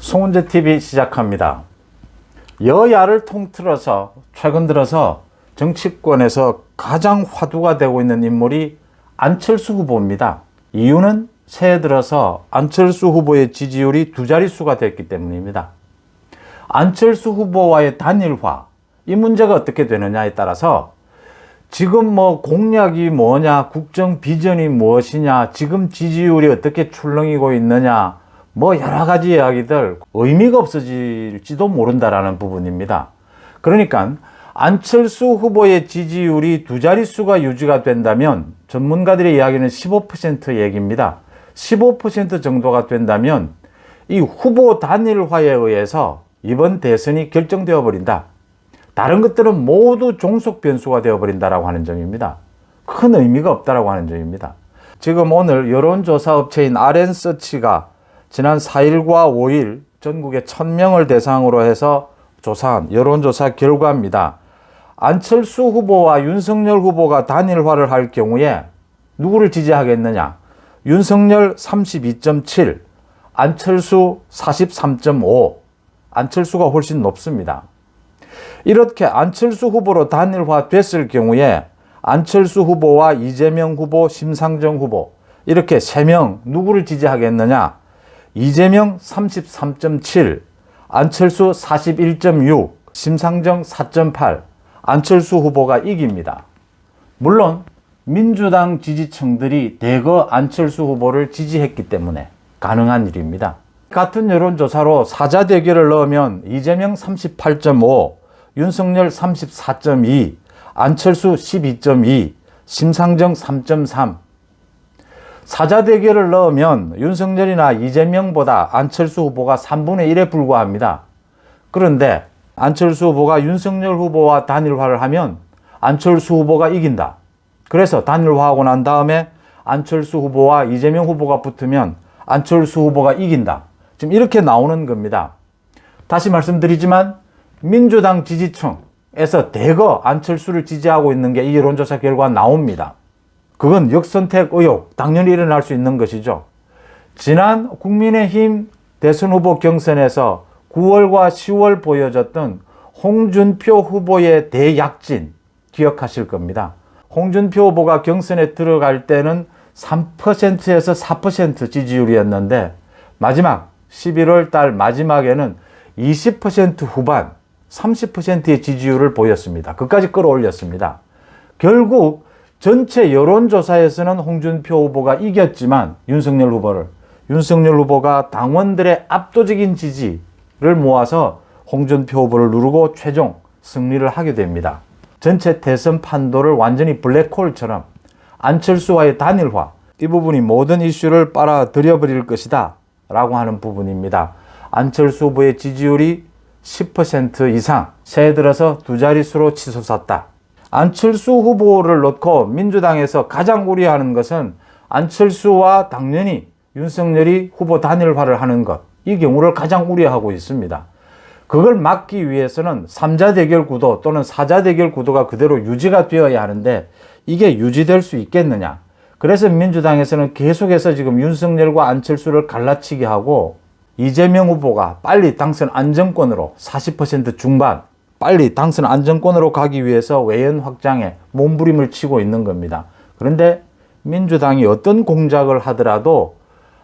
송은재TV 시작합니다. 여야를 통틀어서 최근 들어서 정치권에서 가장 화두가 되고 있는 인물이 안철수 후보입니다. 이유는 새해 들어서 안철수 후보의 지지율이 두 자릿수가 됐기 때문입니다. 안철수 후보와의 단일화, 이 문제가 어떻게 되느냐에 따라서 지금 공약이 뭐냐, 국정 비전이 무엇이냐, 지금 지지율이 어떻게 출렁이고 있느냐, 여러 가지 이야기들 의미가 없어질지도 모른다라는 부분입니다. 그러니까 안철수 후보의 지지율이 두 자릿수가 유지가 된다면 전문가들의 이야기는 15% 얘기입니다. 15% 정도가 된다면 이 후보 단일화에 의해서 이번 대선이 결정되어 버린다. 다른 것들은 모두 종속 변수가 되어버린다라고 하는 점입니다. 큰 의미가 없다라고 하는 점입니다. 지금 오늘 여론조사 업체인 RN서치가 지난 4일과 5일 전국에 1000명을 대상으로 해서 조사한 여론조사 결과입니다. 안철수 후보와 윤석열 후보가 단일화를 할 경우에 누구를 지지하겠느냐? 윤석열 32.7, 안철수 43.5, 안철수가 훨씬 높습니다. 이렇게 안철수 후보로 단일화 됐을 경우에 안철수 후보와 이재명 후보, 심상정 후보 이렇게 3명 누구를 지지하겠느냐? 이재명 33.7, 안철수 41.6, 심상정 4.8, 안철수 후보가 이깁니다. 물론 민주당 지지층들이 대거 안철수 후보를 지지했기 때문에 가능한 일입니다. 같은 여론조사로 사자 대결을 넣으면 이재명 38.5, 윤석열 34.2, 안철수 12.2, 심상정 3.3. 사자 대결을 넣으면 윤석열이나 이재명보다 안철수 후보가 3분의 1에 불과합니다. 그런데 안철수 후보가 윤석열 후보와 단일화를 하면 안철수 후보가 이긴다. 그래서 단일화하고 난 다음에 안철수 후보와 이재명 후보가 붙으면 안철수 후보가 이긴다. 지금 이렇게 나오는 겁니다. 다시 말씀드리지만 민주당 지지층에서 대거 안철수를 지지하고 있는 게 이 여론조사 결과 나옵니다. 그건 역선택 의혹, 당연히 일어날 수 있는 것이죠. 지난 국민의힘 대선 후보 경선에서 9월과 10월 보여졌던 홍준표 후보의 대약진 기억하실 겁니다. 홍준표 후보가 경선에 들어갈 때는 3%에서 4% 지지율이었는데 마지막 11월 달 마지막에는 20% 후반 30%의 지지율을 보였습니다. 그까지 끌어올렸습니다. 결국 전체 여론조사에서는 홍준표 후보가 이겼지만 윤석열 후보가 당원들의 압도적인 지지를 모아서 홍준표 후보를 누르고 최종 승리를 하게 됩니다. 전체 대선 판도를 완전히 블랙홀처럼 안철수와의 단일화, 이 부분이 모든 이슈를 빨아들여버릴 것이다 라고 하는 부분입니다. 안철수 후보의 지지율이 10% 이상 새해 들어서 두 자릿수로 치솟았다. 안철수 후보를 놓고 민주당에서 가장 우려하는 것은 안철수와 당연히 윤석열이 후보 단일화를 하는 것, 이 경우를 가장 우려하고 있습니다. 그걸 막기 위해서는 3자 대결 구도 또는 4자 대결 구도가 그대로 유지가 되어야 하는데 이게 유지될 수 있겠느냐. 그래서 민주당에서는 계속해서 지금 윤석열과 안철수를 갈라치기 하고 이재명 후보가 빨리 당선 안정권으로 40% 중반 빨리 당선 안정권으로 가기 위해서 외연 확장에 몸부림을 치고 있는 겁니다. 그런데 민주당이 어떤 공작을 하더라도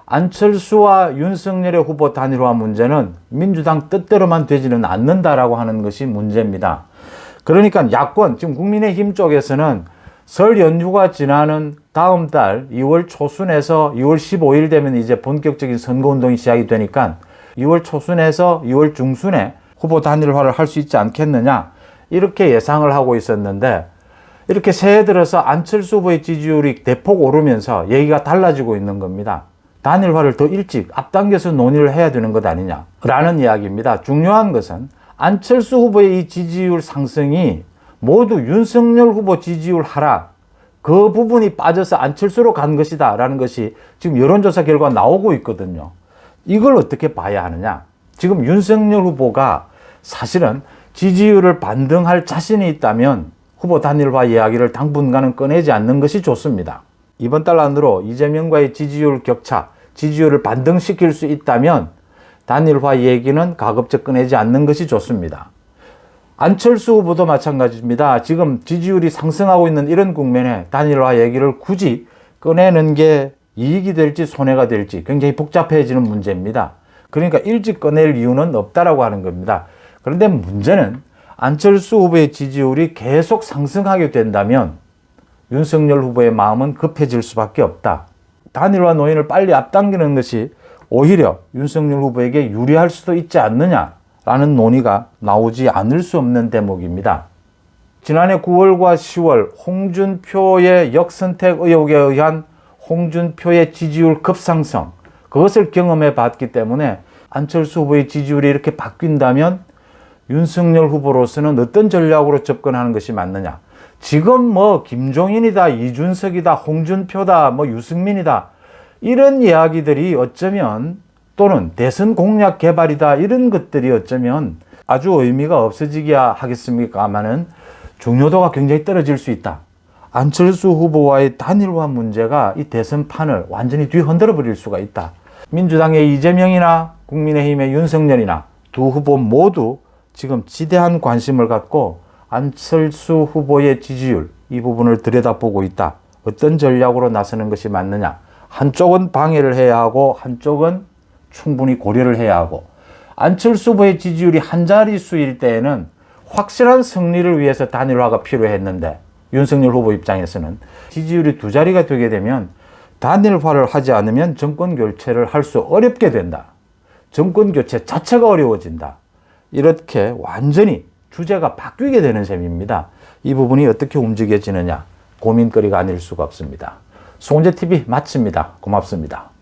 안철수와 윤석열의 후보 단일화 문제는 민주당 뜻대로만 되지는 않는다라고 하는 것이 문제입니다. 그러니까 야권, 지금 국민의힘 쪽에서는 설 연휴가 지나는 다음 달 2월 초순에서 2월 15일 되면 이제 본격적인 선거운동이 시작이 되니까 2월 초순에서 2월 중순에 후보 단일화를 할 수 있지 않겠느냐 이렇게 예상을 하고 있었는데 이렇게 새해 들어서 안철수 후보의 지지율이 대폭 오르면서 얘기가 달라지고 있는 겁니다. 단일화를 더 일찍 앞당겨서 논의를 해야 되는 것 아니냐라는 이야기입니다. 중요한 것은 안철수 후보의 이 지지율 상승이 모두 윤석열 후보 지지율 하락, 그 부분이 빠져서 안철수로 간 것이다 라는 것이 지금 여론조사 결과 나오고 있거든요. 이걸 어떻게 봐야 하느냐. 지금 윤석열 후보가 사실은 지지율을 반등할 자신이 있다면 후보 단일화 이야기를 당분간은 꺼내지 않는 것이 좋습니다. 이번 달 안으로 이재명과의 지지율 격차, 지지율을 반등시킬 수 있다면 단일화 얘기는 가급적 꺼내지 않는 것이 좋습니다. 안철수 후보도 마찬가지입니다. 지금 지지율이 상승하고 있는 이런 국면에 단일화 얘기를 굳이 꺼내는 게 이익이 될지 손해가 될지 굉장히 복잡해지는 문제입니다. 그러니까 일찍 꺼낼 이유는 없다라고 하는 겁니다. 그런데 문제는 안철수 후보의 지지율이 계속 상승하게 된다면 윤석열 후보의 마음은 급해질 수밖에 없다. 단일화 논의를 빨리 앞당기는 것이 오히려 윤석열 후보에게 유리할 수도 있지 않느냐라는 논의가 나오지 않을 수 없는 대목입니다. 지난해 9월과 10월 홍준표의 역선택 의혹에 의한 홍준표의 지지율 급상승, 그것을 경험해 봤기 때문에 안철수 후보의 지지율이 이렇게 바뀐다면 윤석열 후보로서는 어떤 전략으로 접근하는 것이 맞느냐. 지금 뭐 김종인이다, 이준석이다, 홍준표다, 뭐 유승민이다, 이런 이야기들이 어쩌면, 또는 대선 공약 개발이다, 이런 것들이 어쩌면 아주 의미가 없어지기야 하겠습니까마는 중요도가 굉장히 떨어질 수 있다. 안철수 후보와의 단일화 문제가 이 대선판을 완전히 뒤흔들어 버릴 수가 있다. 민주당의 이재명이나 국민의힘의 윤석열이나 두 후보 모두 지금 지대한 관심을 갖고 안철수 후보의 지지율, 이 부분을 들여다보고 있다. 어떤 전략으로 나서는 것이 맞느냐. 한쪽은 방해를 해야 하고 한쪽은 충분히 고려를 해야 하고, 안철수 후보의 지지율이 한 자릿수일 때에는 확실한 승리를 위해서 단일화가 필요했는데 윤석열 후보 입장에서는 지지율이 두 자리가 되게 되면 단일화를 하지 않으면 정권 교체를 할 수 어렵게 된다. 정권 교체 자체가 어려워진다. 이렇게 완전히 주제가 바뀌게 되는 셈입니다. 이 부분이 어떻게 움직여지느냐 고민거리가 아닐 수가 없습니다. 송재TV 마칩니다. 고맙습니다.